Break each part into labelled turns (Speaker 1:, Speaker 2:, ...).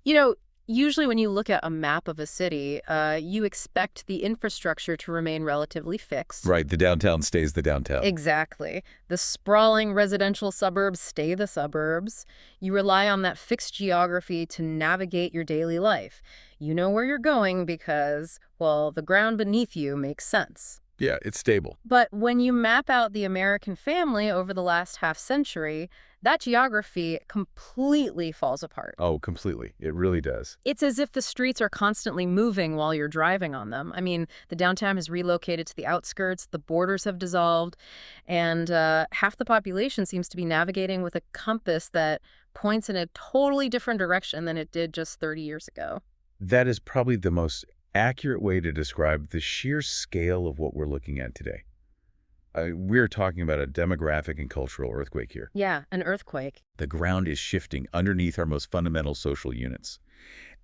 Speaker 1: You know, usually when you look at a map of a city, you expect the infrastructure to remain relatively fixed.
Speaker 2: Right, the downtown stays the downtown.
Speaker 1: Exactly. The sprawling residential suburbs stay the suburbs. You rely on that fixed geography to navigate your daily life. You know where you're going because, well, the ground beneath you makes sense.
Speaker 2: Yeah, it's stable.
Speaker 1: But when you map out the American family over the last half century, that geography completely falls apart.
Speaker 2: Oh, completely. It really does.
Speaker 1: It's as if the streets are constantly moving while you're driving on them. I mean, the downtown has relocated to the outskirts, the borders have dissolved, and half the population seems to be navigating with a compass that points in a totally different direction than it did just 30 years ago.
Speaker 2: That is probably the most accurate way to describe the sheer scale of what we're looking at today. We're talking about a demographic and cultural earthquake here.
Speaker 1: Yeah, an earthquake.
Speaker 2: The ground is shifting underneath our most fundamental social units.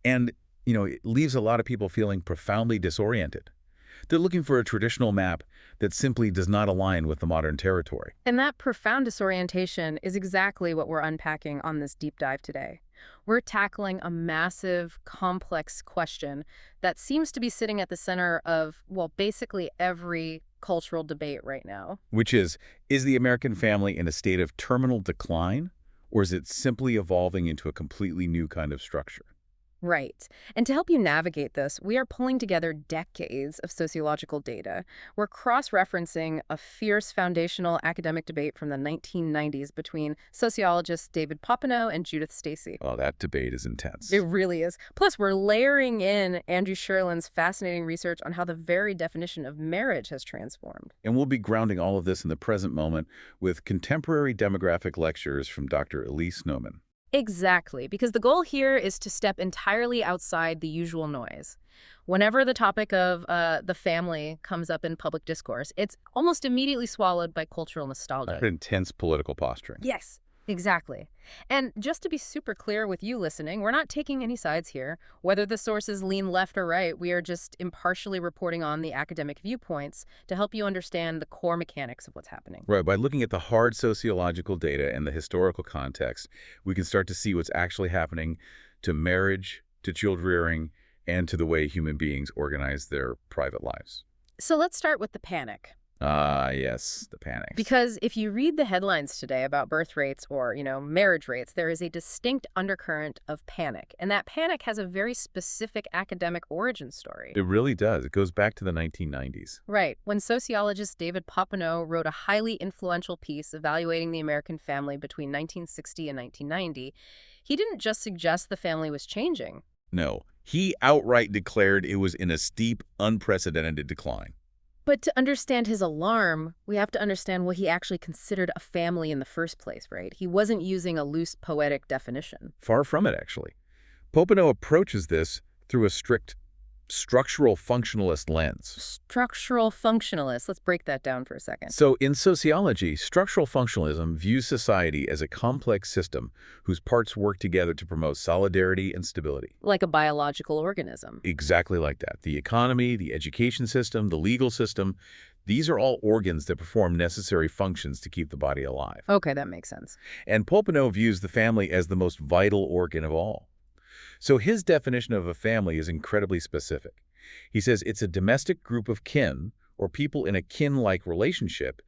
Speaker 2: And, it leaves a lot of people feeling profoundly disoriented. They're looking for a traditional map that simply does not align with the modern territory.
Speaker 1: And that profound disorientation is exactly what we're unpacking on this deep dive today. We're tackling a massive, complex question that seems to be sitting at the center of, well, basically every cultural debate right now.
Speaker 2: Which is the American family in a state of terminal decline, or is it simply evolving into a completely new kind of structure?
Speaker 1: Right. And to help you navigate this, we are pulling together decades of sociological data. We're cross-referencing a fierce foundational academic debate from the 1990s between sociologists David Popenoe and Judith Stacey.
Speaker 2: Oh, that debate is intense.
Speaker 1: It really is. Plus, we're layering in Andrew Cherlin's fascinating research on how the very definition of marriage has transformed.
Speaker 2: And we'll be grounding all of this in the present moment with contemporary demographic lectures from Dr. Elise Noman.
Speaker 1: Exactly, because the goal here is to step entirely outside the usual noise. Whenever the topic of the family comes up in public discourse, it's almost immediately swallowed by cultural nostalgia.
Speaker 2: Intense political posturing.
Speaker 1: Yes, exactly. And just to be super clear with you listening, we're not taking any sides here. Whether the sources lean left or right, we are just impartially reporting on the academic viewpoints to help you understand the core mechanics of what's happening.
Speaker 2: Right, by looking at the hard sociological data and the historical context, we can start to see what's actually happening to marriage, to child rearing, and to the way human beings organize their private lives.
Speaker 1: So let's start with the panic.
Speaker 2: Yes, the panic.
Speaker 1: Because if you read the headlines today about birth rates or, marriage rates, there is a distinct undercurrent of panic. And that panic has a very specific academic origin story.
Speaker 2: It really does. It goes back to the 1990s.
Speaker 1: Right. When sociologist David Popenoe wrote a highly influential piece evaluating the American family between 1960 and 1990, he didn't just suggest the family was changing.
Speaker 2: No, he outright declared it was in a steep, unprecedented decline.
Speaker 1: But to understand his alarm, we have to understand what he actually considered a family in the first place, right? He wasn't using a loose poetic definition.
Speaker 2: Far from it, actually. Popenoe approaches this through a strict structural-functionalist lens.
Speaker 1: Structural-functionalist. Let's break that down for a second.
Speaker 2: So in sociology, structural functionalism views society as a complex system whose parts work together to promote solidarity and stability.
Speaker 1: Like a biological organism.
Speaker 2: Exactly like that. The economy, the education system, the legal system, these are all organs that perform necessary functions to keep the body alive.
Speaker 1: Okay, that makes sense.
Speaker 2: And Popenoe views the family as the most vital organ of all. So his definition of a family is incredibly specific. He says it's a domestic group of kin, or people in a kin-like relationship,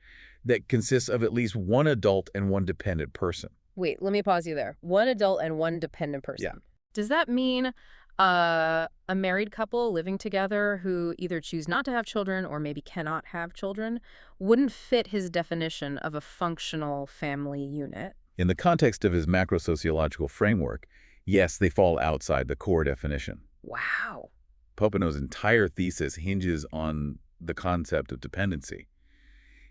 Speaker 2: that consists of at least one adult and one dependent person.
Speaker 1: Wait, let me pause you there. One adult and one dependent person.
Speaker 2: Yeah.
Speaker 1: Does that mean a married couple living together who either choose not to have children or maybe cannot have children wouldn't fit his definition of a functional family unit?
Speaker 2: In the context of his macro-sociological framework, yes, they fall outside the core definition.
Speaker 1: Wow.
Speaker 2: Popenoe's entire thesis hinges on the concept of dependency.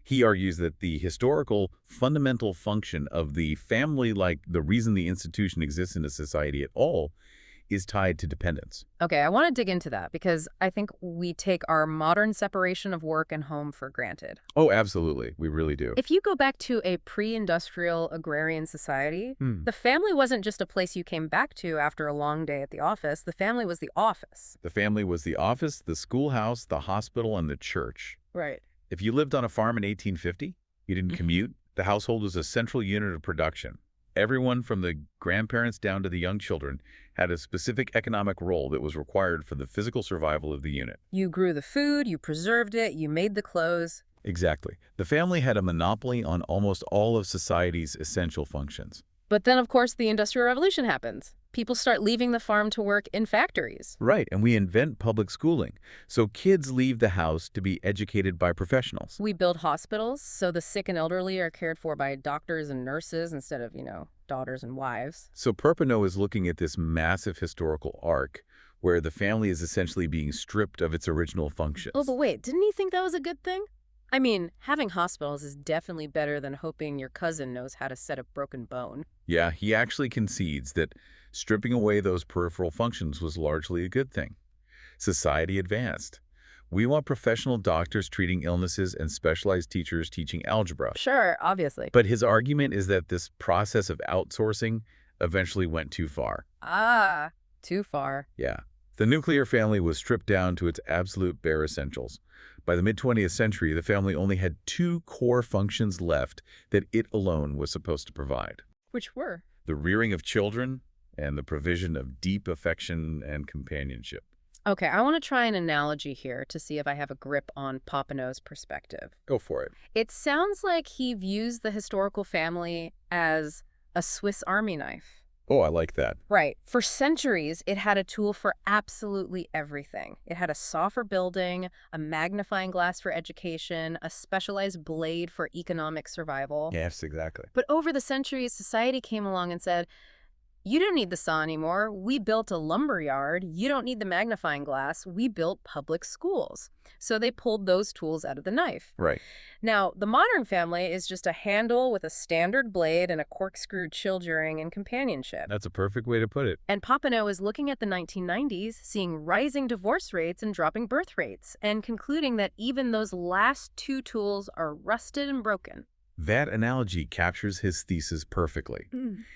Speaker 2: He argues that the historical fundamental function of the family, like the reason the institution exists in a society at all, is tied to dependence.
Speaker 1: Okay, I want to dig into that because I think we take our modern separation of work and home for granted.
Speaker 2: Oh, absolutely. We really do.
Speaker 1: If you go back to a pre-industrial agrarian society, the family wasn't just a place you came back to after a long day at the office. The family was the office.
Speaker 2: The family was the office, the schoolhouse, the hospital, and the church.
Speaker 1: Right.
Speaker 2: If you lived on a farm in 1850, you didn't commute, the household was a central unit of production. Everyone from the grandparents down to the young children had a specific economic role that was required for the physical survival of the unit.
Speaker 1: You grew the food, you preserved it, you made the clothes.
Speaker 2: Exactly. The family had a monopoly on almost all of society's essential functions.
Speaker 1: But then, of course, the Industrial Revolution happens. People start leaving the farm to work in factories.
Speaker 2: Right, and we invent public schooling. So kids leave the house to be educated by professionals.
Speaker 1: We build hospitals, so the sick and elderly are cared for by doctors and nurses instead of, daughters and wives.
Speaker 2: So Popenoe is looking at this massive historical arc where the family is essentially being stripped of its original functions.
Speaker 1: Oh, but wait, didn't he think that was a good thing? I mean, having hospitals is definitely better than hoping your cousin knows how to set a broken bone.
Speaker 2: Yeah, he actually concedes that stripping away those peripheral functions was largely a good thing. Society advanced. We want professional doctors treating illnesses and specialized teachers teaching algebra.
Speaker 1: Sure, obviously.
Speaker 2: But his argument is that this process of outsourcing eventually went too far.
Speaker 1: Ah, too far.
Speaker 2: Yeah. The nuclear family was stripped down to its absolute bare essentials. By the mid-20th century, the family only had two core functions left that it alone was supposed to provide.
Speaker 1: Which were?
Speaker 2: The rearing of children and the provision of deep affection and companionship.
Speaker 1: Okay, I want to try an analogy here to see if I have a grip on Popenoe's perspective.
Speaker 2: Go for it.
Speaker 1: It sounds like he views the historical family as a Swiss Army knife.
Speaker 2: Oh, I like that.
Speaker 1: Right. For centuries, it had a tool for absolutely everything. It had a saw for building, a magnifying glass for education, a specialized blade for economic survival.
Speaker 2: Yes, exactly.
Speaker 1: But over the centuries, society came along and said, you don't need the saw anymore. We built a lumber yard. You don't need the magnifying glass. We built public schools. So they pulled those tools out of the knife.
Speaker 2: Right.
Speaker 1: Now, the modern family is just a handle with a standard blade and a corkscrew children and companionship.
Speaker 2: That's a perfect way to put it.
Speaker 1: And Popenoe is looking at the 1990s, seeing rising divorce rates and dropping birth rates, and concluding that even those last two tools are rusted and broken.
Speaker 2: That analogy captures his thesis perfectly.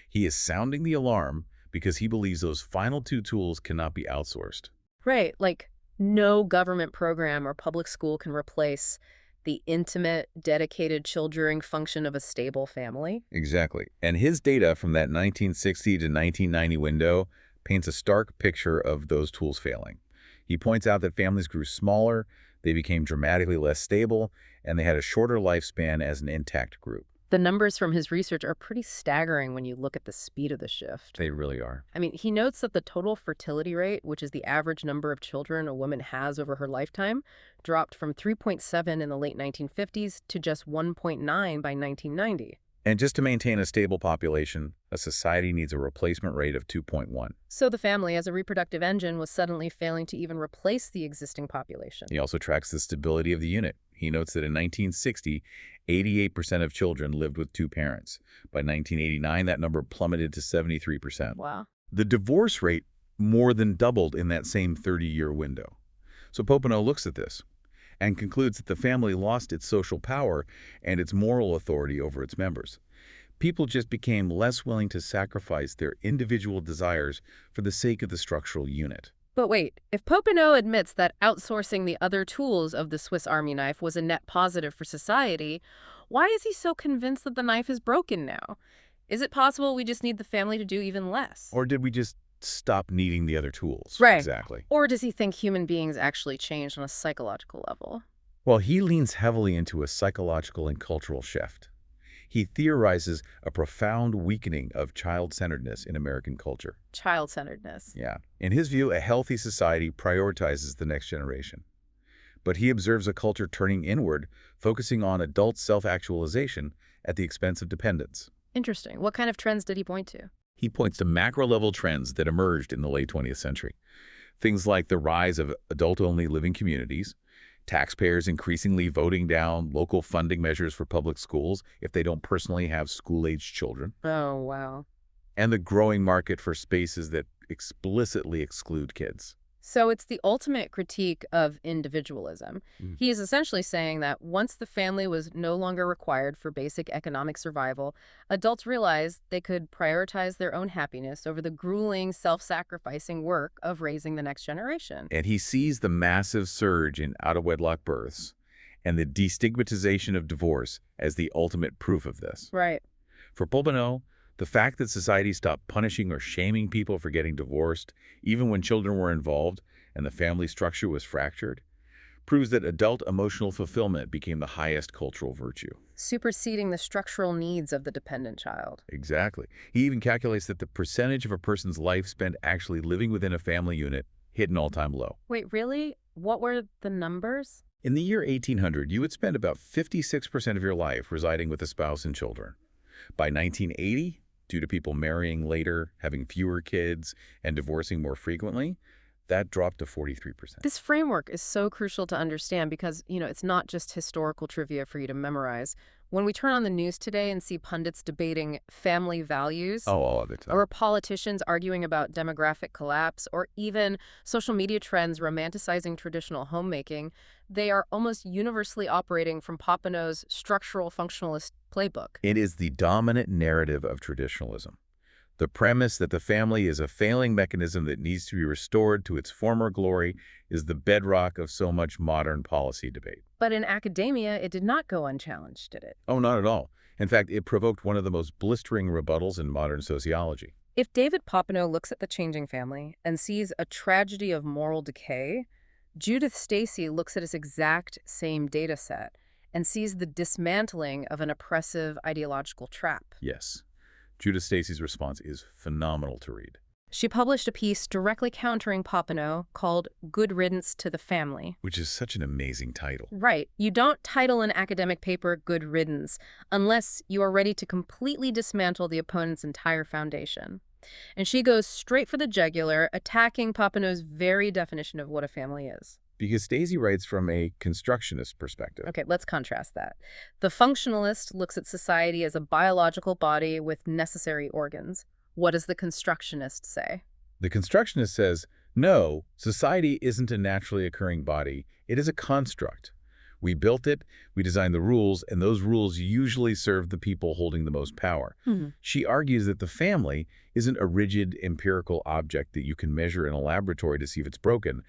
Speaker 2: He is sounding the alarm because he believes those final two tools cannot be outsourced.
Speaker 1: Right, like no government program or public school can replace the intimate, dedicated children function of a stable family.
Speaker 2: Exactly. And his data from that 1960 to 1990 window paints a stark picture of those tools failing. He points out that families grew smaller, they became dramatically less stable, and they had a shorter lifespan as an intact group.
Speaker 1: The numbers from his research are pretty staggering when you look at the speed of the shift.
Speaker 2: They really are.
Speaker 1: I mean, he notes that the total fertility rate, which is the average number of children a woman has over her lifetime, dropped from 3.7 in the late 1950s to just 1.9 by 1990.
Speaker 2: And just to maintain a stable population, a society needs a replacement rate of 2.1.
Speaker 1: So the family, as a reproductive engine, was suddenly failing to even replace the existing population.
Speaker 2: He also tracks the stability of the unit. He notes that in 1960, 88% of children lived with two parents. By 1989, that number plummeted to 73%.
Speaker 1: Wow.
Speaker 2: The divorce rate more than doubled in that same 30-year window. So Popenoe looks at this and concludes that the family lost its social power and its moral authority over its members. People just became less willing to sacrifice their individual desires for the sake of the structural unit.
Speaker 1: But wait, if Popenoe admits that outsourcing the other tools of the Swiss Army knife was a net positive for society, why is he so convinced that the knife is broken now? Is it possible we just need the family to do even less?
Speaker 2: Or did we just stop needing the other tools?
Speaker 1: Right.
Speaker 2: Exactly.
Speaker 1: Or does he think human beings actually changed on a psychological level?
Speaker 2: Well, he leans heavily into a psychological and cultural shift. He theorizes a profound weakening of child-centeredness in American culture.
Speaker 1: Child-centeredness.
Speaker 2: Yeah. In his view, a healthy society prioritizes the next generation. But he observes a culture turning inward, focusing on adult self-actualization at the expense of dependence.
Speaker 1: Interesting. What kind of trends did he point to?
Speaker 2: He points to macro-level trends that emerged in the late 20th century. Things like the rise of adult-only living communities, taxpayers increasingly voting down local funding measures for public schools if they don't personally have school-aged children,
Speaker 1: Oh, wow.
Speaker 2: and the growing market for spaces that explicitly exclude kids.
Speaker 1: So it's the ultimate critique of individualism.
Speaker 2: Mm.
Speaker 1: He is essentially saying that once the family was no longer required for basic economic survival, adults realized they could prioritize their own happiness over the grueling, self-sacrificing work of raising the next generation.
Speaker 2: And he sees the massive surge in out-of-wedlock births and the destigmatization of divorce as the ultimate proof of this.
Speaker 1: Right.
Speaker 2: For Popenoe, The fact that society stopped punishing or shaming people for getting divorced, even when children were involved and the family structure was fractured, proves that adult emotional fulfillment became the highest cultural virtue.
Speaker 1: Superseding the structural needs of the dependent child.
Speaker 2: Exactly. He even calculates that the percentage of a person's life spent actually living within a family unit hit an all-time low.
Speaker 1: Wait, really? What were the numbers?
Speaker 2: In the year 1800, you would spend about 56% of your life residing with a spouse and children. By 1980, due to people marrying later, having fewer kids, and divorcing more frequently, that dropped to 43%.
Speaker 1: This framework is so crucial to understand because, it's not just historical trivia for you to memorize. When we turn on the news today and see pundits debating family values,
Speaker 2: Oh, all of it.
Speaker 1: or politicians arguing about demographic collapse, or even social media trends romanticizing traditional homemaking, they are almost universally operating from Popenoe's structural-functionalist playbook.
Speaker 2: It is the dominant narrative of traditionalism. The premise that the family is a failing mechanism that needs to be restored to its former glory is the bedrock of so much modern policy debate.
Speaker 1: But in academia, it did not go unchallenged, did it?
Speaker 2: Oh, not at all. In fact, it provoked one of the most blistering rebuttals in modern sociology.
Speaker 1: If David Popenoe looks at the changing family and sees a tragedy of moral decay, Judith Stacey looks at his exact same data set and sees the dismantling of an oppressive ideological trap.
Speaker 2: Yes. Judith Stacey's response is phenomenal to read.
Speaker 1: She published a piece directly countering Popenoe called Good Riddance to the Family.
Speaker 2: Which is such an amazing title.
Speaker 1: Right. You don't title an academic paper Good Riddance unless you are ready to completely dismantle the opponent's entire foundation. And she goes straight for the jugular, attacking Popenoe's very definition of what a family is.
Speaker 2: Because Stacey writes from a constructionist perspective.
Speaker 1: Okay, let's contrast that. The functionalist looks at society as a biological body with necessary organs. What does the constructionist say?
Speaker 2: The constructionist says, no, society isn't a naturally occurring body. It is a construct. We built it, we designed the rules, and those rules usually serve the people holding the most power. She argues that the family isn't a rigid empirical object that you can measure in a laboratory to see if it's broken.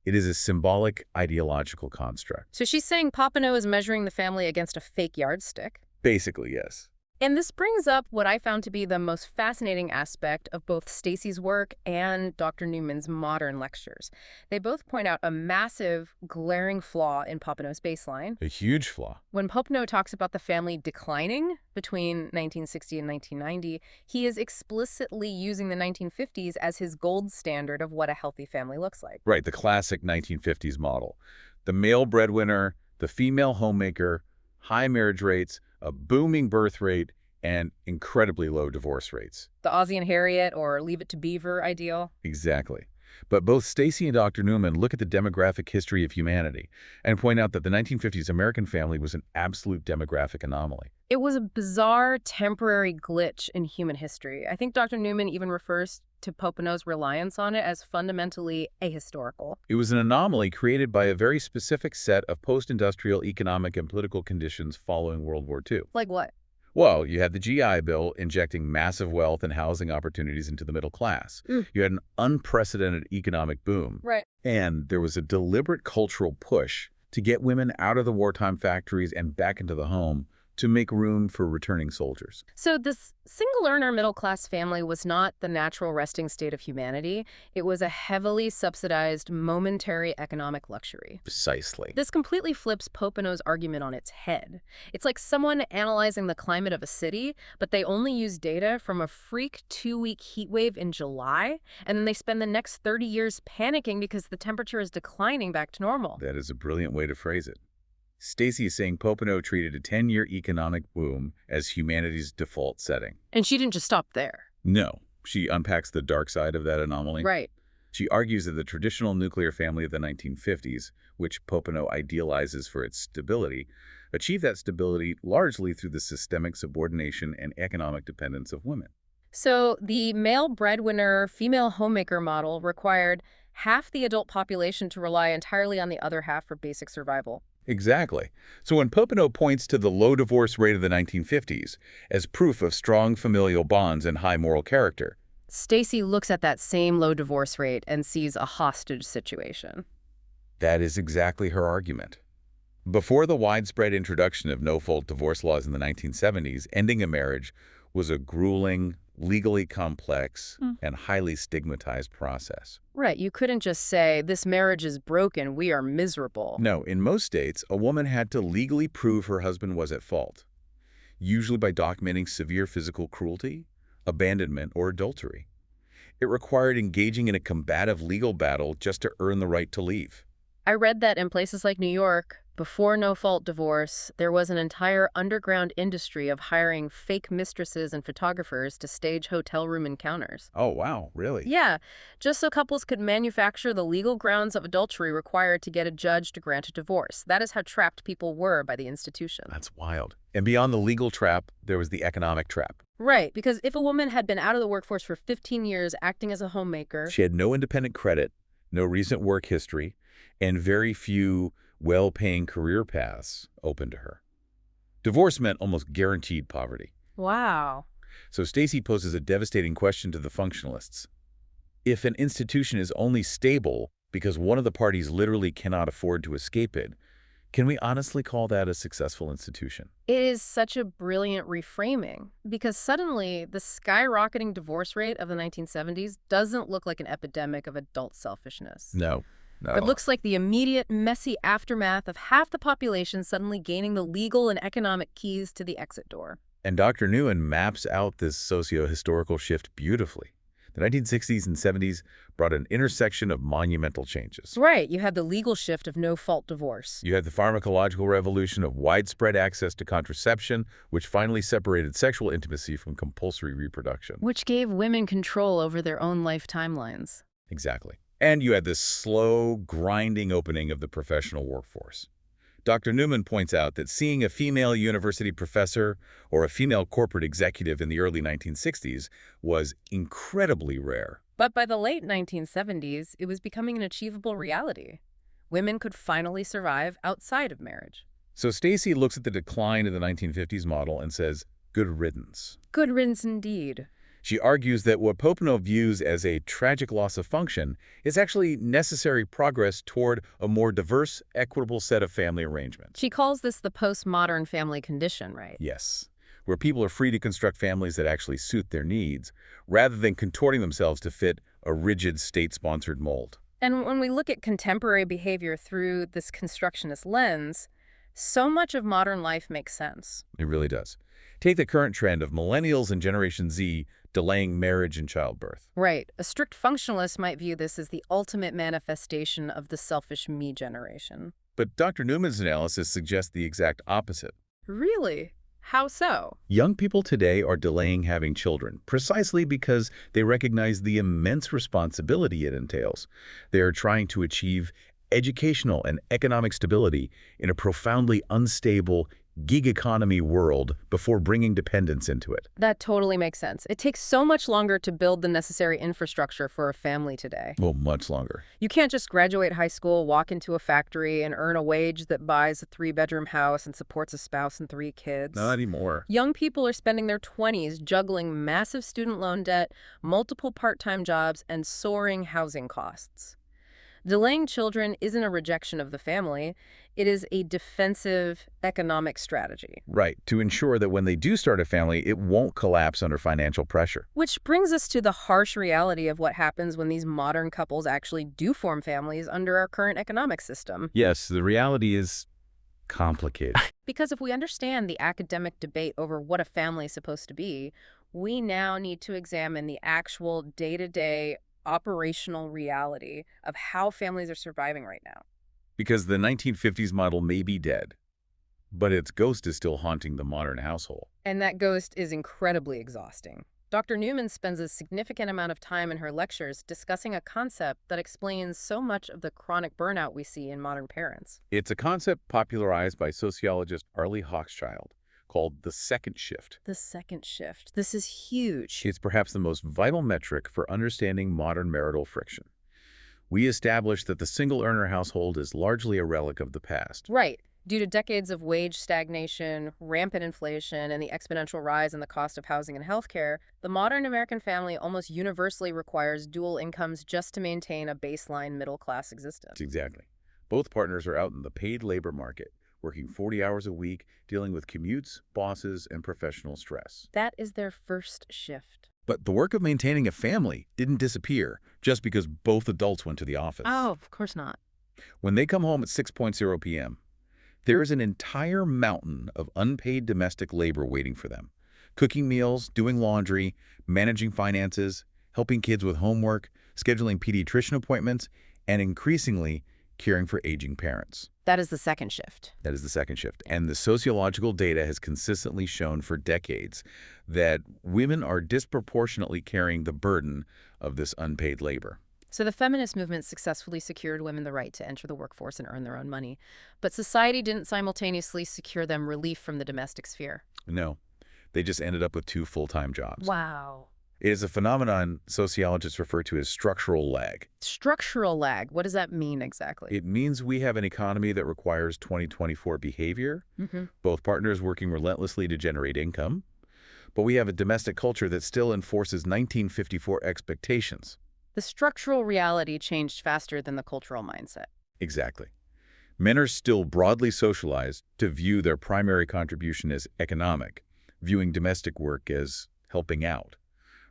Speaker 2: It is a symbolic ideological construct.
Speaker 1: So she's saying Popenoe is measuring the family against a fake yardstick.
Speaker 2: Basically, yes.
Speaker 1: And this brings up what I found to be the most fascinating aspect of both Stacey's work and Dr. Newman's modern lectures. They both point out a massive, glaring flaw in Popenoe's baseline.
Speaker 2: A huge flaw.
Speaker 1: When Popenoe talks about the family declining between 1960 and 1990, he is explicitly using the 1950s as his gold standard of what a healthy family looks like.
Speaker 2: Right, the classic 1950s model. The male breadwinner, the female homemaker, high marriage rates, a booming birth rate, and incredibly low divorce rates.
Speaker 1: The Ozzie and Harriet or Leave It to Beaver ideal.
Speaker 2: Exactly. But both Stacey and Dr. Newman look at the demographic history of humanity and point out that the 1950s American family was an absolute demographic anomaly.
Speaker 1: It was a bizarre, temporary glitch in human history. I think Dr. Newman even refers to Popenoe's reliance on it as fundamentally ahistorical.
Speaker 2: It was an anomaly created by a very specific set of post-industrial economic and political conditions following World War II.
Speaker 1: Like what?
Speaker 2: Well, you had the GI Bill injecting massive wealth and housing opportunities into the middle class. You had an unprecedented economic boom.
Speaker 1: Right.
Speaker 2: And there was a deliberate cultural push to get women out of the wartime factories and back into the home to make room for returning soldiers.
Speaker 1: So this single-earner middle-class family was not the natural resting state of humanity. It was a heavily subsidized, momentary economic luxury.
Speaker 2: Precisely.
Speaker 1: This completely flips Popenoe's argument on its head. It's like someone analyzing the climate of a city, but they only use data from a freak 2-week heat wave in July, and then they spend the next 30 years panicking because the temperature is declining back to normal.
Speaker 2: That is a brilliant way to phrase it. Stacey is saying Popenoe treated a 10-year economic boom as humanity's default setting.
Speaker 1: And she didn't just stop there.
Speaker 2: No, she unpacks the dark side of that anomaly.
Speaker 1: Right.
Speaker 2: She argues that the traditional nuclear family of the 1950s, which Popenoe idealizes for its stability, achieved that stability largely through the systemic subordination and economic dependence of women.
Speaker 1: So the male breadwinner, female homemaker model required half the adult population to rely entirely on the other half for basic survival.
Speaker 2: Exactly. So when Popenoe points to the low divorce rate of the 1950s as proof of strong familial bonds and high moral character,
Speaker 1: Stacey looks at that same low divorce rate and sees a hostage situation.
Speaker 2: that is exactly her argument. Before the widespread introduction of no-fault divorce laws in the 1970s, ending a marriage was a grueling, legally complex, and highly stigmatized process.
Speaker 1: Right, you couldn't just say, this marriage is broken, we are miserable.
Speaker 2: No, in most states, a woman had to legally prove her husband was at fault, usually by documenting severe physical cruelty, abandonment, or adultery. It required engaging in a combative legal battle just to earn the right to leave.
Speaker 1: I read that in places like New York, before no-fault divorce, there was an entire underground industry of hiring fake mistresses and photographers to stage hotel room encounters.
Speaker 2: Oh, wow, really?
Speaker 1: Yeah, just so couples could manufacture the legal grounds of adultery required to get a judge to grant a divorce. That is how trapped people were by the institution.
Speaker 2: That's wild. And beyond the legal trap, there was the economic trap.
Speaker 1: Right, because if a woman had been out of the workforce for 15 years acting as a homemaker,
Speaker 2: She had no independent credit, no recent work history, and very few well-paying career paths open to her. Divorce meant almost guaranteed poverty.
Speaker 1: wow.
Speaker 2: So Stacey poses a devastating question to the functionalists. If an institution is only stable because one of the parties literally cannot afford to escape it, can we honestly call that a successful institution?
Speaker 1: It is such a brilliant reframing because suddenly the skyrocketing divorce rate of the 1970s doesn't look like an epidemic of adult selfishness.
Speaker 2: No, not at
Speaker 1: It
Speaker 2: all.
Speaker 1: looks like the immediate, messy aftermath of half the population suddenly gaining the legal and economic keys to the exit door.
Speaker 2: And Dr. Nguyen maps out this socio-historical shift beautifully. The 1960s and 70s brought an intersection of monumental changes.
Speaker 1: Right, you had the legal shift of no-fault divorce.
Speaker 2: You had the pharmacological revolution of widespread access to contraception, which finally separated sexual intimacy from compulsory reproduction.
Speaker 1: Which gave women control over their own life timelines.
Speaker 2: Exactly. And you had this slow, grinding opening of the professional workforce. Dr. Newman points out that seeing a female university professor or a female corporate executive in the early 1960s was incredibly rare.
Speaker 1: But by the late 1970s, it was becoming an achievable reality. Women could finally survive outside of marriage.
Speaker 2: So Stacey looks at the decline of the 1950s model and says, good riddance.
Speaker 1: Good riddance indeed.
Speaker 2: She argues that what Popenoe views as a tragic loss of function is actually necessary progress toward a more diverse, equitable set of family arrangements.
Speaker 1: She calls this the postmodern family condition, right?
Speaker 2: Yes, where people are free to construct families that actually suit their needs, rather than contorting themselves to fit a rigid state-sponsored mold.
Speaker 1: And when we look at contemporary behavior through this constructionist lens, so much of modern life makes sense.
Speaker 2: It really does. Take the current trend of millennials and Generation Z delaying marriage and childbirth.
Speaker 1: Right. A strict functionalist might view this as the ultimate manifestation of the selfish me generation.
Speaker 2: But Dr. Newman's analysis suggests the exact opposite.
Speaker 1: Really? How so?
Speaker 2: Young people today are delaying having children precisely because they recognize the immense responsibility it entails. They are trying to achieve educational and economic stability in a profoundly unstable, gig economy world before bringing dependence into it.
Speaker 1: That totally makes sense. It takes so much longer to build the necessary infrastructure for a family today.
Speaker 2: Well, much longer.
Speaker 1: You can't just graduate high school, walk into a factory, and earn a wage that buys a 3-bedroom house and supports a spouse and 3 kids.
Speaker 2: Not anymore.
Speaker 1: Young people are spending their 20s juggling massive student loan debt, multiple part-time jobs, and soaring housing costs. Delaying children isn't a rejection of the family. It is a defensive economic strategy.
Speaker 2: Right, to ensure that when they do start a family, it won't collapse under financial pressure.
Speaker 1: Which brings us to the harsh reality of what happens when these modern couples actually do form families under our current economic system.
Speaker 2: Yes, the reality is complicated.
Speaker 1: Because if we understand the academic debate over what a family is supposed to be, we now need to examine the actual day-to-day operational reality of how families are surviving right now.
Speaker 2: Because the 1950s model may be dead, but its ghost is still haunting the modern household.
Speaker 1: And that ghost is incredibly exhausting. Dr. Newman spends a significant amount of time in her lectures discussing a concept that explains so much of the chronic burnout we see in modern parents.
Speaker 2: It's a concept popularized by sociologist Arlie Hochschild called the second shift.
Speaker 1: The second shift. This is huge.
Speaker 2: It's perhaps the most vital metric for understanding modern marital friction. We established that the single-earner household is largely a relic of the past.
Speaker 1: Right. Due to decades of wage stagnation, rampant inflation, and the exponential rise in the cost of housing and healthcare, the modern American family almost universally requires dual incomes just to maintain a baseline middle-class existence.
Speaker 2: Exactly. Both partners are out in the paid labor market, working 40 hours a week, dealing with commutes, bosses, and professional stress.
Speaker 1: That is their first shift.
Speaker 2: But the work of maintaining a family didn't disappear just because both adults went to the office.
Speaker 1: Oh, of course not.
Speaker 2: When they come home at 6:00 p.m., there is an entire mountain of unpaid domestic labor waiting for them. Cooking meals, doing laundry, managing finances, helping kids with homework, scheduling pediatrician appointments, and increasingly, caring for aging parents.
Speaker 1: That is the second shift.
Speaker 2: That is the second shift. And the sociological data has consistently shown for decades that women are disproportionately carrying the burden of this unpaid labor.
Speaker 1: So the feminist movement successfully secured women the right to enter the workforce and earn their own money. But society didn't simultaneously secure them relief from the domestic sphere.
Speaker 2: No, they just ended up with 2 full-time jobs.
Speaker 1: Wow.
Speaker 2: It is a phenomenon sociologists refer to as structural lag.
Speaker 1: Structural lag. What does that mean exactly?
Speaker 2: It means we have an economy that requires 2024 behavior, both partners working relentlessly to generate income, but we have a domestic culture that still enforces 1954 expectations.
Speaker 1: The structural reality changed faster than the cultural mindset.
Speaker 2: Exactly. Men are still broadly socialized to view their primary contribution as economic, viewing domestic work as helping out,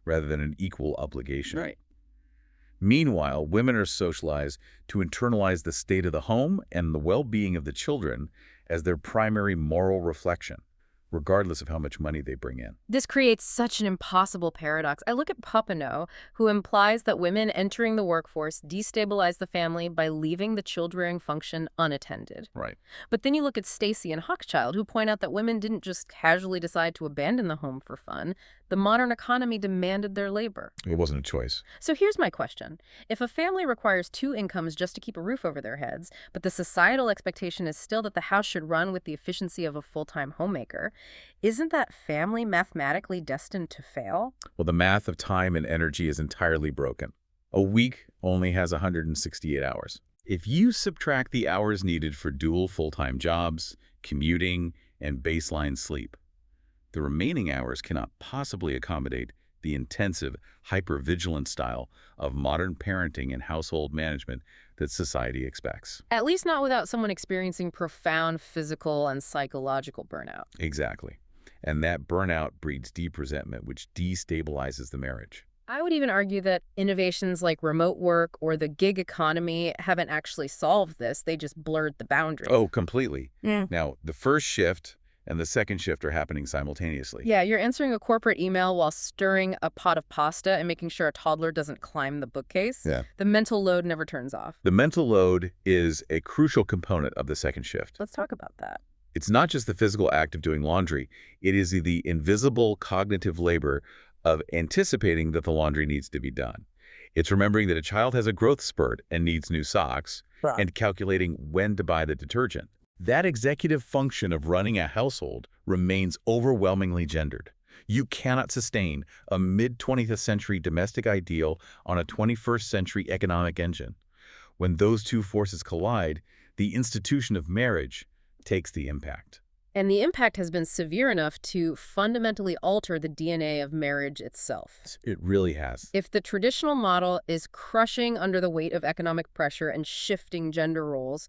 Speaker 2: rather than an equal obligation.
Speaker 1: Right.
Speaker 2: Meanwhile, women are socialized to internalize the state of the home and the well-being of the children as their primary moral reflection, regardless of how much money they bring in.
Speaker 1: This creates such an impossible paradox. I look at Popenoe, who implies that women entering the workforce destabilize the family by leaving the child-rearing function unattended.
Speaker 2: Right.
Speaker 1: But then you look at Stacey and Hochschild, who point out that women didn't just casually decide to abandon the home for fun. The modern economy demanded their labor.
Speaker 2: It wasn't a choice.
Speaker 1: So here's my question. If a family requires 2 incomes just to keep a roof over their heads, but the societal expectation is still that the house should run with the efficiency of a full-time homemaker, isn't that family mathematically destined to fail?
Speaker 2: Well, the math of time and energy is entirely broken. A week only has 168 hours. If you subtract the hours needed for dual full-time jobs, commuting, and baseline sleep, the remaining hours cannot possibly accommodate the intensive, hyper-vigilant style of modern parenting and household management that society expects.
Speaker 1: At least not without someone experiencing profound physical and psychological burnout.
Speaker 2: Exactly. And that burnout breeds deep resentment, which destabilizes the marriage.
Speaker 1: I would even argue that innovations like remote work or the gig economy haven't actually solved this. They just blurred the boundaries.
Speaker 2: Oh, completely.
Speaker 1: Yeah.
Speaker 2: Now, the first shift and the second shift are happening simultaneously.
Speaker 1: Yeah, you're answering a corporate email while stirring a pot of pasta and making sure a toddler doesn't climb the bookcase.
Speaker 2: Yeah.
Speaker 1: The mental load never turns off.
Speaker 2: The mental load is a crucial component of the second shift.
Speaker 1: Let's talk about that.
Speaker 2: It's not just the physical act of doing laundry. It is the invisible cognitive labor of anticipating that the laundry needs to be done. It's remembering that a child has a growth spurt and needs new socks,
Speaker 1: Right.
Speaker 2: and calculating when to buy the detergent. That executive function of running a household remains overwhelmingly gendered. You cannot sustain a mid-20th century domestic ideal on a 21st century economic engine. When those two forces collide, the institution of marriage takes the impact.
Speaker 1: And the impact has been severe enough to fundamentally alter the DNA of marriage itself.
Speaker 2: It really has.
Speaker 1: If the traditional model is crushing under the weight of economic pressure and shifting gender roles,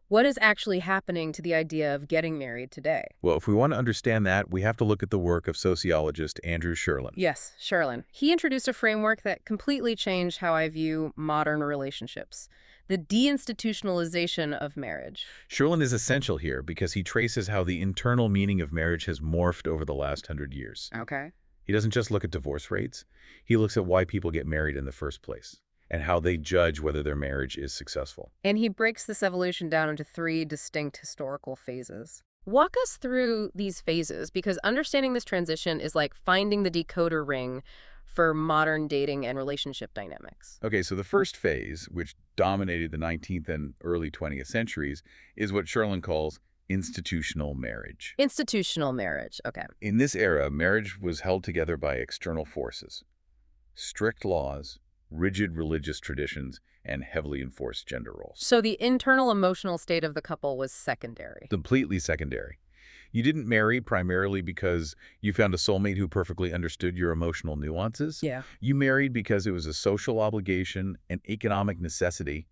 Speaker 1: what is actually happening to the idea of getting married today?
Speaker 2: Well, if we want to understand that, we have to look at the work of sociologist Andrew Cherlin.
Speaker 1: Yes, Cherlin. He introduced a framework that completely changed how I view modern relationships. The deinstitutionalization of marriage.
Speaker 2: Cherlin is essential here because he traces how the internal meaning of marriage has morphed over the last 100 years.
Speaker 1: Okay.
Speaker 2: He doesn't just look at divorce rates. He looks at why people get married in the first place and how they judge whether their marriage is successful.
Speaker 1: And he breaks this evolution down into 3 distinct historical phases. Walk us through these phases, because understanding this transition is like finding the decoder ring for modern dating and relationship dynamics.
Speaker 2: Okay, so the first phase, which dominated the 19th and early 20th centuries, is what Cherlin calls institutional marriage.
Speaker 1: Institutional marriage, okay.
Speaker 2: In this era, marriage was held together by external forces, strict laws, rigid religious traditions, and heavily enforced gender roles.
Speaker 1: So the internal emotional state of the couple was secondary.
Speaker 2: Completely secondary. You didn't marry primarily because you found a soulmate who perfectly understood your emotional nuances.
Speaker 1: Yeah.
Speaker 2: You married because it was a social obligation, an economic necessity,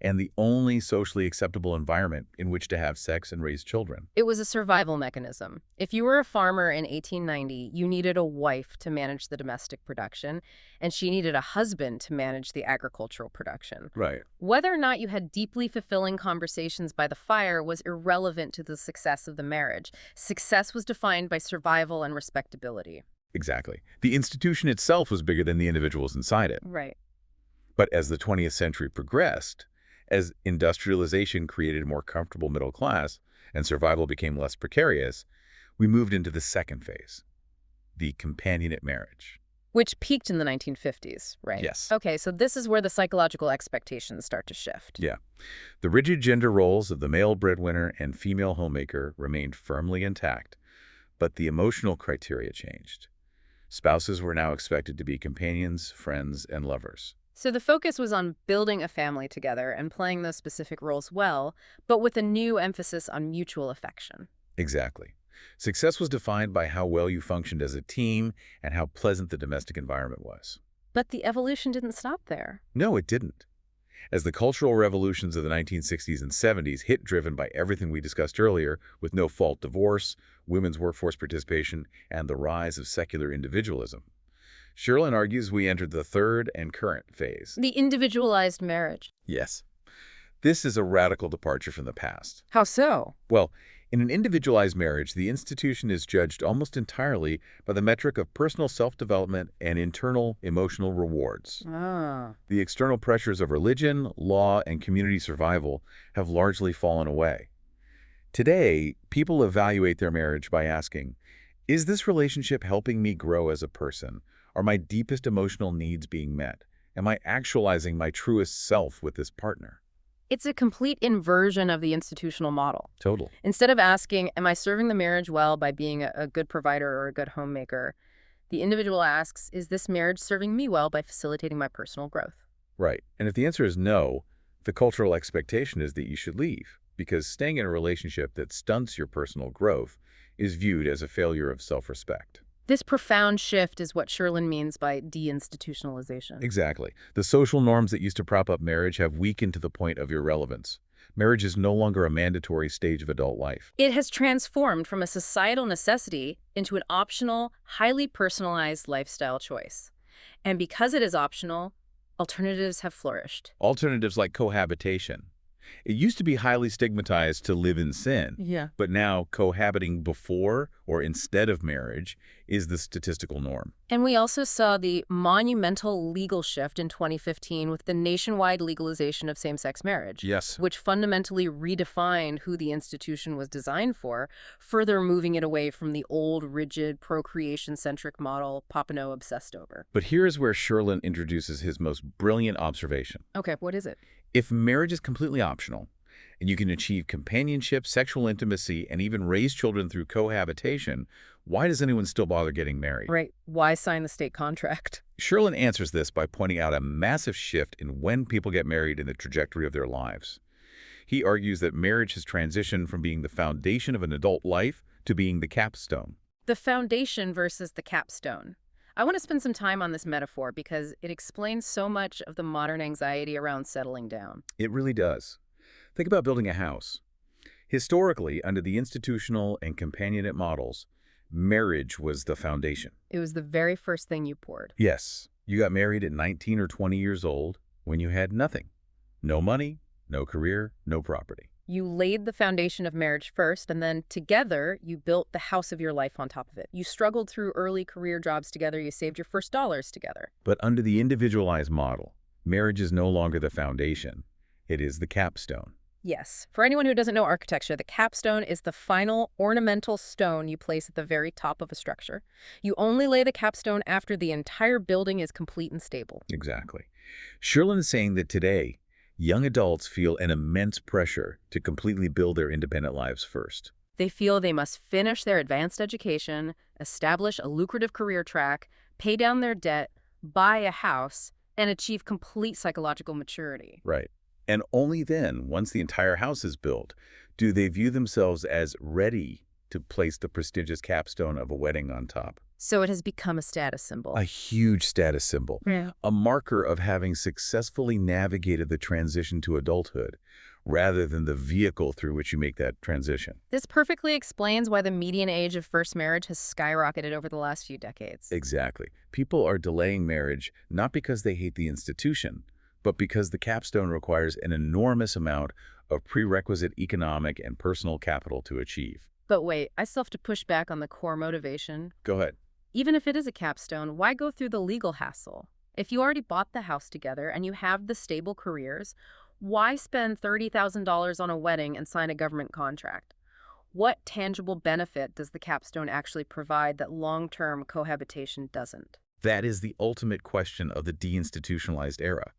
Speaker 2: and the only socially acceptable environment in which to have sex and raise children.
Speaker 1: It was a survival mechanism. If you were a farmer in 1890, you needed a wife to manage the domestic production, and she needed a husband to manage the agricultural production.
Speaker 2: Right.
Speaker 1: Whether or not you had deeply fulfilling conversations by the fire was irrelevant to the success of the marriage. Success was defined by survival and respectability.
Speaker 2: Exactly. The institution itself was bigger than the individuals inside it.
Speaker 1: Right.
Speaker 2: But as the 20th century progressed, as industrialization created a more comfortable middle class and survival became less precarious, we moved into the second phase, the companionate marriage.
Speaker 1: Which peaked in the 1950s, right?
Speaker 2: Yes.
Speaker 1: Okay, so this is where the psychological expectations start to shift.
Speaker 2: Yeah. The rigid gender roles of the male breadwinner and female homemaker remained firmly intact, but the emotional criteria changed. Spouses were now expected to be companions, friends, and lovers.
Speaker 1: So the focus was on building a family together and playing those specific roles well, but with a new emphasis on mutual affection.
Speaker 2: Exactly. Success was defined by how well you functioned as a team and how pleasant the domestic environment was.
Speaker 1: But the evolution didn't stop there.
Speaker 2: No, it didn't. As the cultural revolutions of the 1960s and 70s hit, driven by everything we discussed earlier, with no-fault divorce, women's workforce participation, and the rise of secular individualism, Cherlin argues we entered the third and current phase.
Speaker 1: The individualized marriage.
Speaker 2: Yes. This is a radical departure from the past.
Speaker 1: How so?
Speaker 2: Well, in an individualized marriage, the institution is judged almost entirely by the metric of personal self-development and internal emotional rewards.
Speaker 1: Ah.
Speaker 2: The external pressures of religion, law, and community survival have largely fallen away. Today, people evaluate their marriage by asking, is this relationship helping me grow as a person? Are my deepest emotional needs being met? Am I actualizing my truest self with this partner?
Speaker 1: It's a complete inversion of the institutional model.
Speaker 2: Total.
Speaker 1: Instead of asking, am I serving the marriage well by being a good provider or a good homemaker, the individual asks, is this marriage serving me well by facilitating my personal growth?
Speaker 2: Right. And if the answer is no, the cultural expectation is that you should leave, because staying in a relationship that stunts your personal growth is viewed as a failure of self-respect.
Speaker 1: This profound shift is what Cherlin means by deinstitutionalization.
Speaker 2: Exactly. The social norms that used to prop up marriage have weakened to the point of irrelevance. Marriage is no longer a mandatory stage of adult life.
Speaker 1: It has transformed from a societal necessity into an optional, highly personalized lifestyle choice. And because it is optional, alternatives have flourished.
Speaker 2: Alternatives like cohabitation. It used to be highly stigmatized to live in sin,
Speaker 1: Yeah.
Speaker 2: but now cohabiting before or instead of marriage is the statistical norm.
Speaker 1: And we also saw the monumental legal shift in 2015 with the nationwide legalization of same-sex marriage.
Speaker 2: Yes.
Speaker 1: Which fundamentally redefined who the institution was designed for, further moving it away from the old, rigid, procreation-centric model Popenoe obsessed over.
Speaker 2: But here is where Cherlin introduces his most brilliant observation.
Speaker 1: Okay, what is it?
Speaker 2: If marriage is completely optional, and you can achieve companionship, sexual intimacy, and even raise children through cohabitation, why does anyone still bother getting married?
Speaker 1: Right. Why sign the state contract?
Speaker 2: Cherlin answers this by pointing out a massive shift in when people get married in the trajectory of their lives. He argues that marriage has transitioned from being the foundation of an adult life to being the capstone.
Speaker 1: The foundation versus the capstone. I want to spend some time on this metaphor because it explains so much of the modern anxiety around settling down.
Speaker 2: It really does. Think about building a house. Historically, under the institutional and companionate models, marriage was the foundation.
Speaker 1: It was the very first thing you poured.
Speaker 2: Yes, you got married at 19 or 20 years old when you had nothing. No money, no career, no property.
Speaker 1: You laid the foundation of marriage first, and then together you built the house of your life on top of it. You struggled through early career jobs together. You saved your first dollars together.
Speaker 2: But under the individualized model, marriage is no longer the foundation. It is the capstone.
Speaker 1: Yes. For anyone who doesn't know architecture, the capstone is the final ornamental stone you place at the very top of a structure. You only lay the capstone after the entire building is complete and stable.
Speaker 2: Exactly. Cherlin is saying that today, young adults feel an immense pressure to completely build their independent lives first.
Speaker 1: They feel they must finish their advanced education, establish a lucrative career track, pay down their debt, buy a house, and achieve complete psychological maturity.
Speaker 2: Right. And only then, once the entire house is built, do they view themselves as ready to place the prestigious capstone of a wedding on top.
Speaker 1: So it has become a status
Speaker 2: A
Speaker 1: symbol.
Speaker 2: huge status symbol,
Speaker 1: Yeah.
Speaker 2: a marker of having successfully navigated the transition to adulthood, rather than the vehicle through which you make that transition.
Speaker 1: This perfectly explains why the median age of first marriage has skyrocketed over the last few decades.
Speaker 2: Exactly. People are delaying marriage not because they hate the institution, but because the capstone requires an enormous amount of prerequisite economic and personal capital to achieve.
Speaker 1: But wait, I still have to push back on the core motivation.
Speaker 2: Go ahead.
Speaker 1: Even if it is a capstone, why go through the legal hassle? If you already bought the house together and you have the stable careers, why spend $30,000 on a wedding and sign a government contract? What tangible benefit does the capstone actually provide that long-term cohabitation doesn't?
Speaker 2: That is the ultimate question of the deinstitutionalized era.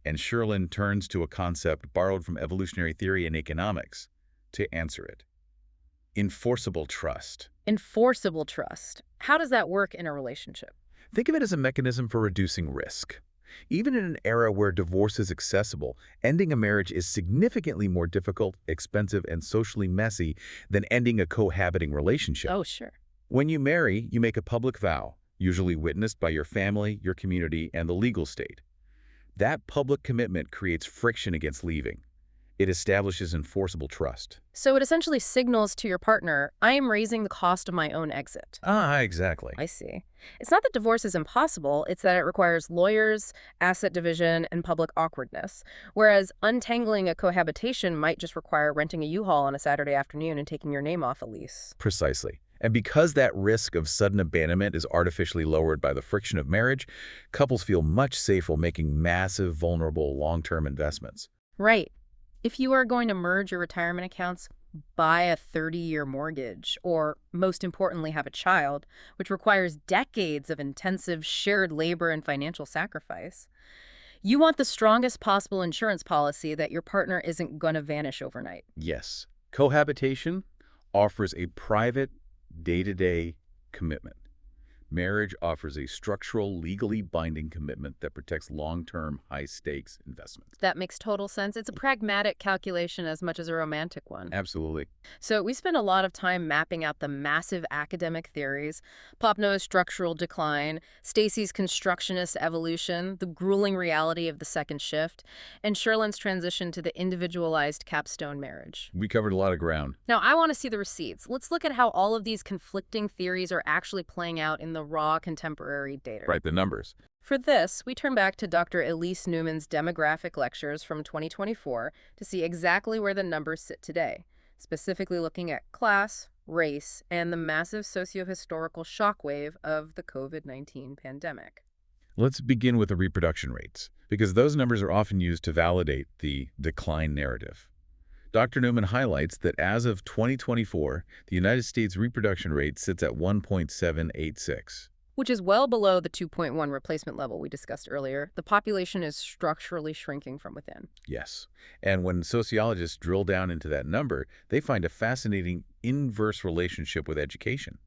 Speaker 2: And Cherlin turns to a concept borrowed from evolutionary theory and economics to answer it. Enforceable trust.
Speaker 1: Enforceable trust. How does that work in a relationship?
Speaker 2: Think of it as a mechanism for reducing risk. Even in an era where divorce is accessible, ending a marriage is significantly more difficult, expensive, and socially messy than ending a cohabiting relationship.
Speaker 1: Oh, sure.
Speaker 2: When you marry, you make a public vow, usually witnessed by your family, your community, and the legal state. That public commitment creates friction against leaving. It establishes enforceable trust.
Speaker 1: So it essentially signals to your partner, I am raising the cost of my own exit.
Speaker 2: Exactly.
Speaker 1: I see. It's not that divorce is impossible, it's that it requires lawyers, asset division, and public awkwardness. Whereas untangling a cohabitation might just require renting a U-Haul on a Saturday afternoon and taking your name off a lease.
Speaker 2: Precisely. And because that risk of sudden abandonment is artificially lowered by the friction of marriage, couples feel much safer making massive, vulnerable, long-term investments.
Speaker 1: Right. If you are going to merge your retirement accounts, buy a 30-year mortgage, or most importantly, have a child, which requires decades of intensive shared labor and financial sacrifice, you want the strongest possible insurance policy that your partner isn't going to vanish overnight.
Speaker 2: Yes, cohabitation offers a private, day-to-day commitment. Marriage offers a structural, legally binding commitment that protects long-term, high-stakes investments.
Speaker 1: That makes total sense. It's a pragmatic calculation as much as a romantic one.
Speaker 2: Absolutely.
Speaker 1: So we spend a lot of time mapping out the massive academic theories, Popenoe's structural decline, Stacey's constructionist evolution, the grueling reality of the second shift, and Cherlin's transition to the individualized capstone marriage.
Speaker 2: We covered a lot of ground.
Speaker 1: Now, I want to see the receipts. Let's look at how all of these conflicting theories are actually playing out in the raw contemporary data.
Speaker 2: Right, the numbers.
Speaker 1: For this, we turn back to Dr. Elise Newman's demographic lectures from 2024 to see exactly where the numbers sit today, specifically looking at class, race, and the massive socio-historical shockwave of the COVID-19 pandemic.
Speaker 2: Let's begin with the reproduction rates, because those numbers are often used to validate the decline narrative. Dr. Newman highlights that as of 2024, the United States reproduction rate sits at 1.786.
Speaker 1: Which is well below the 2.1 replacement level we discussed earlier. The population is structurally shrinking from within.
Speaker 2: Yes. And when sociologists drill down into that number, they find a fascinating inverse relationship with education.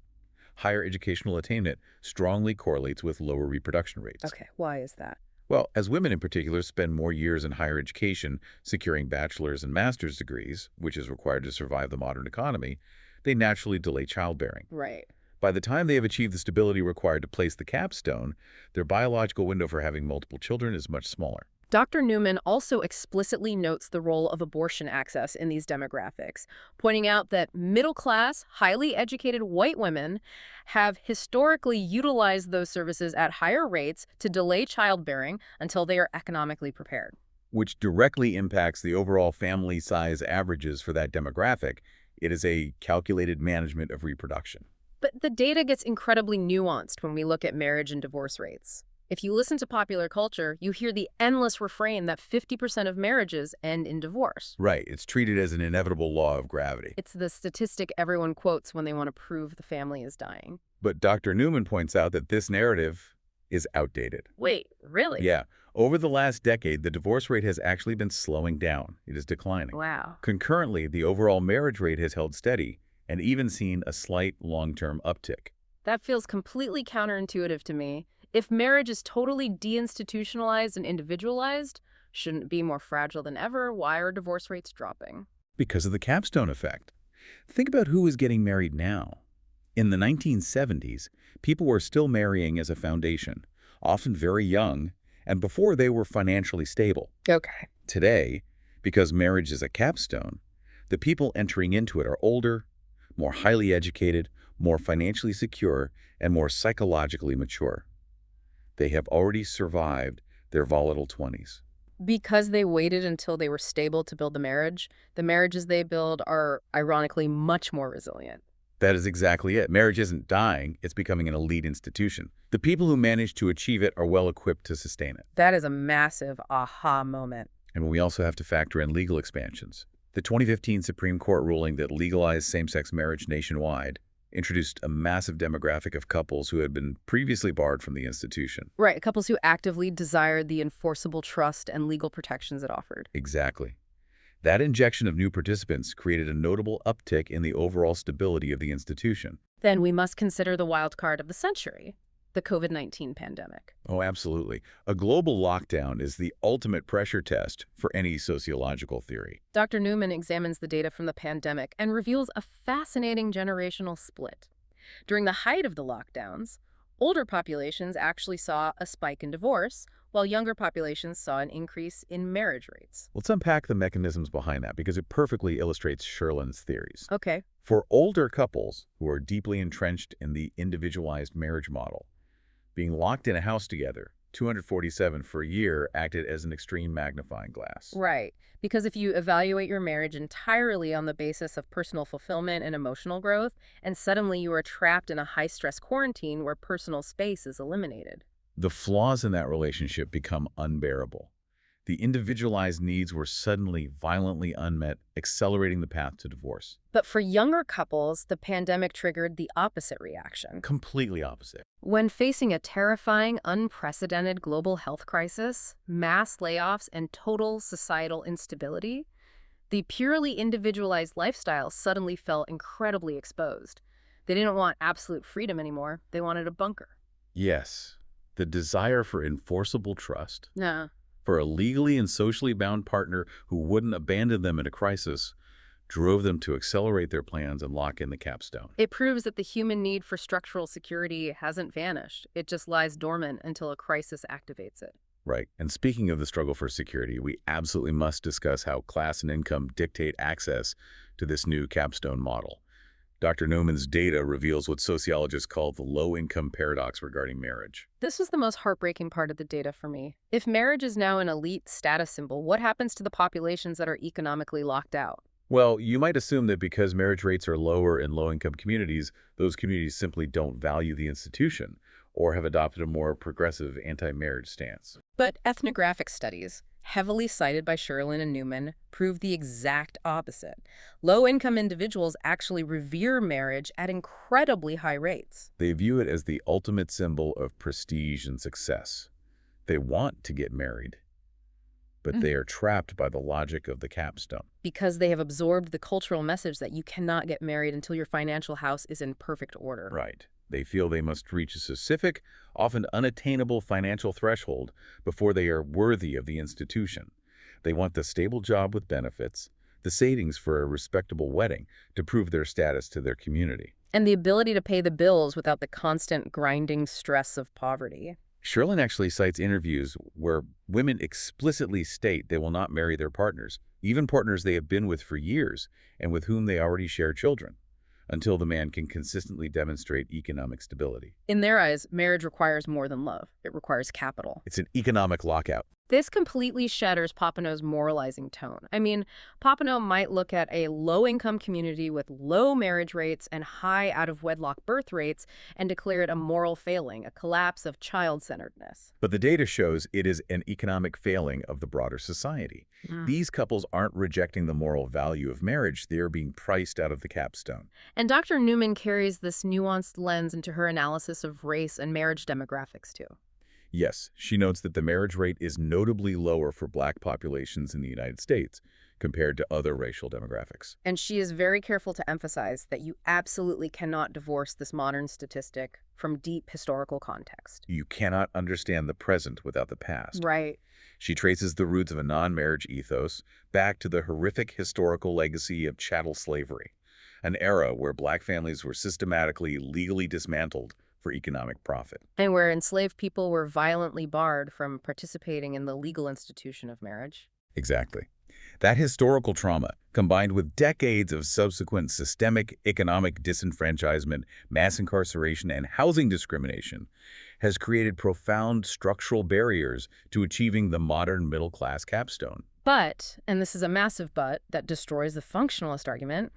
Speaker 2: Higher educational attainment strongly correlates with lower reproduction rates.
Speaker 1: Okay, why is that?
Speaker 2: Well, as women in particular spend more years in higher education, securing bachelor's and master's degrees, which is required to survive the modern economy, they naturally delay childbearing.
Speaker 1: Right.
Speaker 2: By the time they have achieved the stability required to place the capstone, their biological window for having multiple children is much smaller.
Speaker 1: Dr. Newman also explicitly notes the role of abortion access in these demographics, pointing out that middle-class, highly educated white women have historically utilized those services at higher rates to delay childbearing until they are economically prepared.
Speaker 2: Which directly impacts the overall family size averages for that demographic. It is a calculated management of reproduction.
Speaker 1: But the data gets incredibly nuanced when we look at marriage and divorce rates. If you listen to popular culture, you hear the endless refrain that 50% of marriages end in divorce.
Speaker 2: Right. It's treated as an inevitable law of gravity.
Speaker 1: It's the statistic everyone quotes when they want to prove the family is dying.
Speaker 2: But Dr. Newman points out that this narrative is outdated.
Speaker 1: Wait, really?
Speaker 2: Yeah. Over the last decade, the divorce rate has actually been slowing down. It is declining.
Speaker 1: Wow.
Speaker 2: Concurrently, the overall marriage rate has held steady and even seen a slight long-term uptick.
Speaker 1: That feels completely counterintuitive to me. If marriage is totally deinstitutionalized and individualized, shouldn't it be more fragile than ever? Why are divorce rates dropping?
Speaker 2: Because of the capstone effect. Think about who is getting married now. In the 1970s, people were still marrying as a foundation, often very young, and before they were financially stable.
Speaker 1: Okay.
Speaker 2: Today, because marriage is a capstone, the people entering into it are older, more highly educated, more financially secure, and more psychologically mature. They have already survived their volatile 20s.
Speaker 1: Because they waited until they were stable to build the marriages they build are ironically much more resilient.
Speaker 2: That is exactly it. Marriage isn't dying, it's becoming an elite institution. The people who manage to achieve it are well equipped to sustain it.
Speaker 1: That is a massive aha moment.
Speaker 2: And we also have to factor in legal expansions. The 2015 Supreme Court ruling that legalized same-sex marriage nationwide introduced a massive demographic of couples who had been previously barred from the institution.
Speaker 1: Right, couples who actively desired the enforceable trust and legal protections it offered.
Speaker 2: Exactly. That injection of new participants created a notable uptick in the overall stability of the institution.
Speaker 1: Then we must consider the wild card of the century, the COVID-19 pandemic.
Speaker 2: Oh, absolutely. A global lockdown is the ultimate pressure test for any sociological theory.
Speaker 1: Dr. Newman examines the data from the pandemic and reveals a fascinating generational split. During the height of the lockdowns, older populations actually saw a spike in divorce, while younger populations saw an increase in marriage rates.
Speaker 2: Let's unpack the mechanisms behind that because it perfectly illustrates Cherlin's theories.
Speaker 1: Okay.
Speaker 2: For older couples who are deeply entrenched in the individualized marriage model, being locked in a house together, 247 for a year, acted as an extreme magnifying glass.
Speaker 1: Right. Because if you evaluate your marriage entirely on the basis of personal fulfillment and emotional growth, and suddenly you are trapped in a high-stress quarantine where personal space is eliminated.
Speaker 2: The flaws in that relationship become unbearable. The individualized needs were suddenly violently unmet, accelerating the path to divorce.
Speaker 1: But for younger couples, the pandemic triggered the opposite reaction.
Speaker 2: Completely opposite.
Speaker 1: When facing a terrifying, unprecedented global health crisis, mass layoffs, and total societal instability, the purely individualized lifestyle suddenly felt incredibly exposed. They didn't want absolute freedom anymore. They wanted a bunker.
Speaker 2: Yes, the desire for enforceable trust,
Speaker 1: Yeah.
Speaker 2: for a legally and socially bound partner who wouldn't abandon them in a crisis, drove them to accelerate their plans and lock in the capstone.
Speaker 1: It proves that the human need for structural security hasn't vanished. It just lies dormant until a crisis activates it.
Speaker 2: Right. And speaking of the struggle for security, we absolutely must discuss how class and income dictate access to this new capstone model. Dr. Newman's data reveals what sociologists call the low-income paradox regarding marriage.
Speaker 1: This was the most heartbreaking part of the data for me. If marriage is now an elite status symbol, what happens to the populations that are economically locked out?
Speaker 2: Well, you might assume that because marriage rates are lower in low-income communities, those communities simply don't value the institution or have adopted a more progressive anti-marriage stance.
Speaker 1: But ethnographic studies, heavily cited by Cherlin and Newman, prove the exact opposite. Low-income individuals actually revere marriage at incredibly high rates.
Speaker 2: They view it as the ultimate symbol of prestige and success. They want to get married, but they are trapped by the logic of the capstone.
Speaker 1: Because they have absorbed the cultural message that you cannot get married until your financial house is in perfect order.
Speaker 2: Right. They feel they must reach a specific, often unattainable financial threshold before they are worthy of the institution. They want the stable job with benefits, the savings for a respectable wedding to prove their status to their community.
Speaker 1: And the ability to pay the bills without the constant grinding stress of poverty.
Speaker 2: Cherlin actually cites interviews where women explicitly state they will not marry their partners, even partners they have been with for years and with whom they already share children, until the man can consistently demonstrate economic stability.
Speaker 1: In their eyes, marriage requires more than love. It requires capital.
Speaker 2: It's an economic lockout.
Speaker 1: This completely shatters Popenoe's moralizing tone. I mean, Popenoe might look at a low-income community with low marriage rates and high out-of-wedlock birth rates and declare it a moral failing, a collapse of child-centeredness.
Speaker 2: But the data shows it is an economic failing of the broader society. These couples aren't rejecting the moral value of marriage. They are being priced out of the capstone.
Speaker 1: And Dr. Newman carries this nuanced lens into her analysis of race and marriage demographics, too.
Speaker 2: Yes, she notes that the marriage rate is notably lower for Black populations in the United States compared to other racial demographics.
Speaker 1: And she is very careful to emphasize that you absolutely cannot divorce this modern statistic from deep historical context.
Speaker 2: You cannot understand the present without the past.
Speaker 1: Right.
Speaker 2: She traces the roots of a non-marriage ethos back to the horrific historical legacy of chattel slavery, an era where black families were systematically legally dismantled for economic profit.
Speaker 1: And where enslaved people were violently barred from participating in the legal institution of marriage.
Speaker 2: Exactly. That historical trauma, combined with decades of subsequent systemic economic disenfranchisement, mass incarceration, and housing discrimination, has created profound structural barriers to achieving the modern middle-class capstone.
Speaker 1: But, and this is a massive but that destroys the functionalist argument,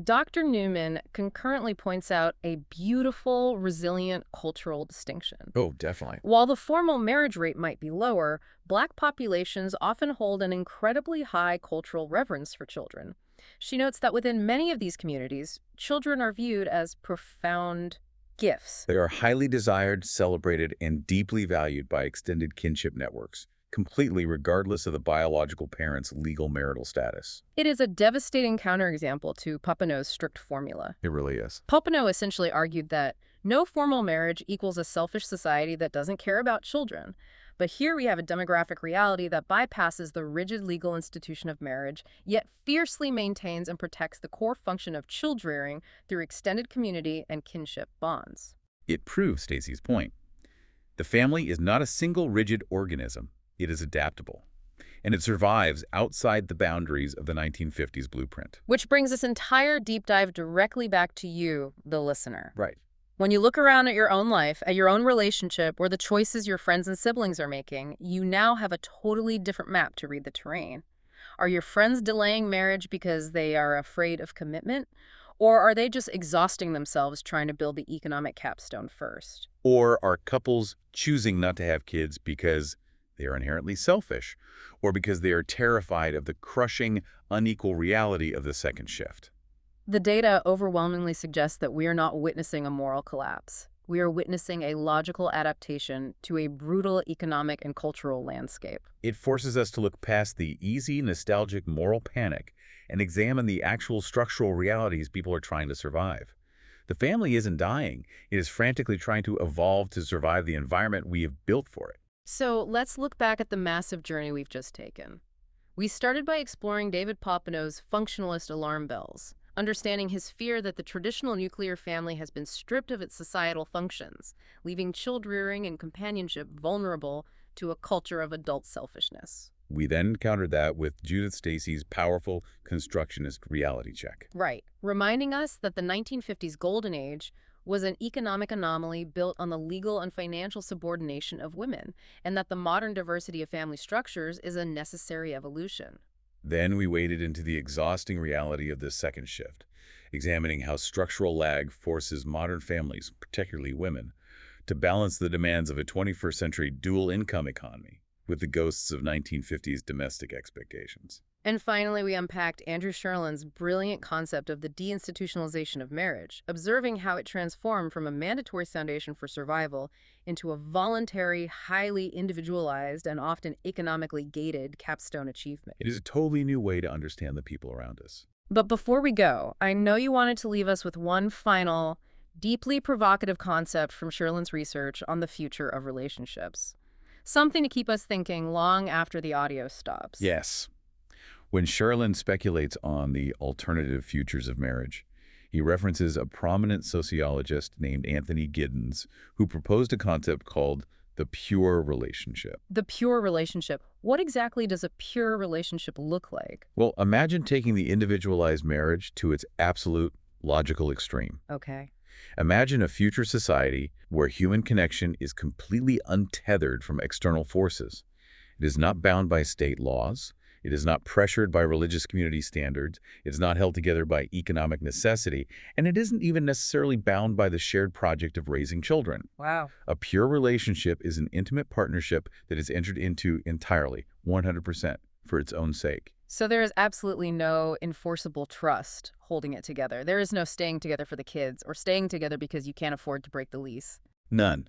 Speaker 1: Dr. Newman concurrently points out a beautiful, resilient cultural distinction.
Speaker 2: Oh, definitely.
Speaker 1: While the formal marriage rate might be lower, black populations often hold an incredibly high cultural reverence for children. She notes that within many of these communities, children are viewed as profound gifts.
Speaker 2: They are highly desired, celebrated, and deeply valued by extended kinship networks, completely regardless of the biological parent's legal marital status.
Speaker 1: It is a devastating counterexample to Popenoe's strict formula.
Speaker 2: It really is.
Speaker 1: Popenoe essentially argued that no formal marriage equals a selfish society that doesn't care about children. But here we have a demographic reality that bypasses the rigid legal institution of marriage, yet fiercely maintains and protects the core function of child-rearing through extended community and kinship bonds.
Speaker 2: It proves Stacey's point. The family is not a single rigid organism. It is adaptable, and it survives outside the boundaries of the 1950s blueprint.
Speaker 1: Which brings this entire deep dive directly back to you, the listener.
Speaker 2: Right.
Speaker 1: When you look around at your own life, at your own relationship, or the choices your friends and siblings are making, you now have a totally different map to read the terrain. Are your friends delaying marriage because they are afraid of commitment? Or are they just exhausting themselves trying to build the economic capstone first?
Speaker 2: Or are couples choosing not to have kids because they are inherently selfish, or because they are terrified of the crushing, unequal reality of the second shift?
Speaker 1: The data overwhelmingly suggests that we are not witnessing a moral collapse. We are witnessing a logical adaptation to a brutal economic and cultural landscape.
Speaker 2: It forces us to look past the easy, nostalgic moral panic and examine the actual structural realities people are trying to survive. The family isn't dying. It is frantically trying to evolve to survive the environment we have built for it.
Speaker 1: So let's look back at the massive journey we've just taken. We started by exploring David Popenoe's functionalist alarm bells, understanding his fear that the traditional nuclear family has been stripped of its societal functions, leaving child-rearing and companionship vulnerable to a culture of adult selfishness.
Speaker 2: We then countered that with Judith Stacey's powerful constructionist reality check.
Speaker 1: Right, reminding us that the 1950s golden age was an economic anomaly built on the legal and financial subordination of women, and that the modern diversity of family structures is a necessary evolution.
Speaker 2: Then we waded into the exhausting reality of this second shift, examining how structural lag forces modern families, particularly women, to balance the demands of a 21st century dual-income economy with the ghosts of 1950s domestic expectations.
Speaker 1: And finally, we unpacked Andrew Cherlin's brilliant concept of the deinstitutionalization of marriage, observing how it transformed from a mandatory foundation for survival into a voluntary, highly individualized, and often economically gated capstone achievement.
Speaker 2: It is a totally new way to understand the people around us.
Speaker 1: But before we go, I know you wanted to leave us with one final, deeply provocative concept from Cherlin's research on the future of relationships. Something to keep us thinking long after the audio stops.
Speaker 2: Yes. When Cherlin speculates on the alternative futures of marriage, he references a prominent sociologist named Anthony Giddens, who proposed a concept called the pure relationship.
Speaker 1: The pure relationship. What exactly does a pure relationship look like?
Speaker 2: Well, imagine taking the individualized marriage to its absolute logical extreme.
Speaker 1: Okay.
Speaker 2: Imagine a future society where human connection is completely untethered from external forces. It is not bound by state laws. It is not pressured by religious community standards. It is not held together by economic necessity. And it isn't even necessarily bound by the shared project of raising children.
Speaker 1: Wow.
Speaker 2: A pure relationship is an intimate partnership that is entered into entirely, 100%, for its own sake.
Speaker 1: So there is absolutely no enforceable trust holding it together. There is no staying together for the kids or staying together because you can't afford to break the lease.
Speaker 2: None.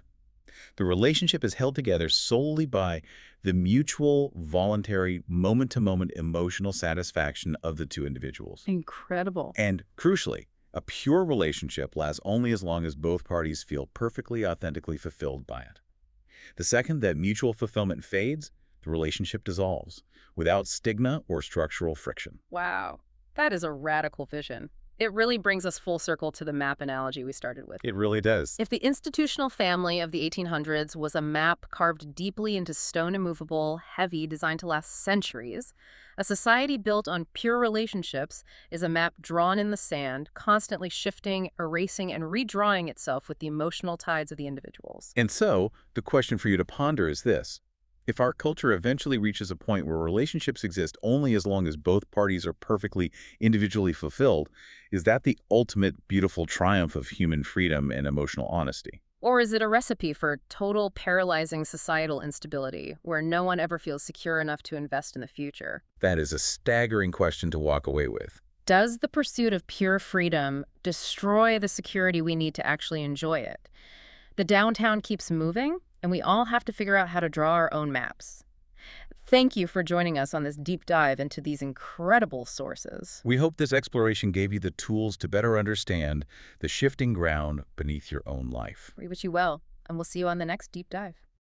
Speaker 2: The relationship is held together solely by the mutual, voluntary, moment-to-moment emotional satisfaction of the two individuals.
Speaker 1: Incredible.
Speaker 2: And crucially, a pure relationship lasts only as long as both parties feel perfectly, authentically fulfilled by it. The second that mutual fulfillment fades, the relationship dissolves, without stigma or structural friction.
Speaker 1: Wow. That is a radical vision. It really brings us full circle to the map analogy we started with.
Speaker 2: It really does.
Speaker 1: If the institutional family of the 1800s was a map carved deeply into stone, immovable, heavy, designed to last centuries, a society built on pure relationships is a map drawn in the sand, constantly shifting, erasing, and redrawing itself with the emotional tides of the individuals.
Speaker 2: And so, the question for you to ponder is this. If our culture eventually reaches a point where relationships exist only as long as both parties are perfectly individually fulfilled, is that the ultimate beautiful triumph of human freedom and emotional honesty?
Speaker 1: Or is it a recipe for total paralyzing societal instability, where no one ever feels secure enough to invest in the future?
Speaker 2: That is a staggering question to walk away with.
Speaker 1: Does the pursuit of pure freedom destroy the security we need to actually enjoy it? The downtown keeps moving, and we all have to figure out how to draw our own maps. Thank you for joining us on this deep dive into these incredible sources.
Speaker 2: We hope this exploration gave you the tools to better understand the shifting ground beneath your own life.
Speaker 1: We wish you well, and we'll see you on the next deep dive.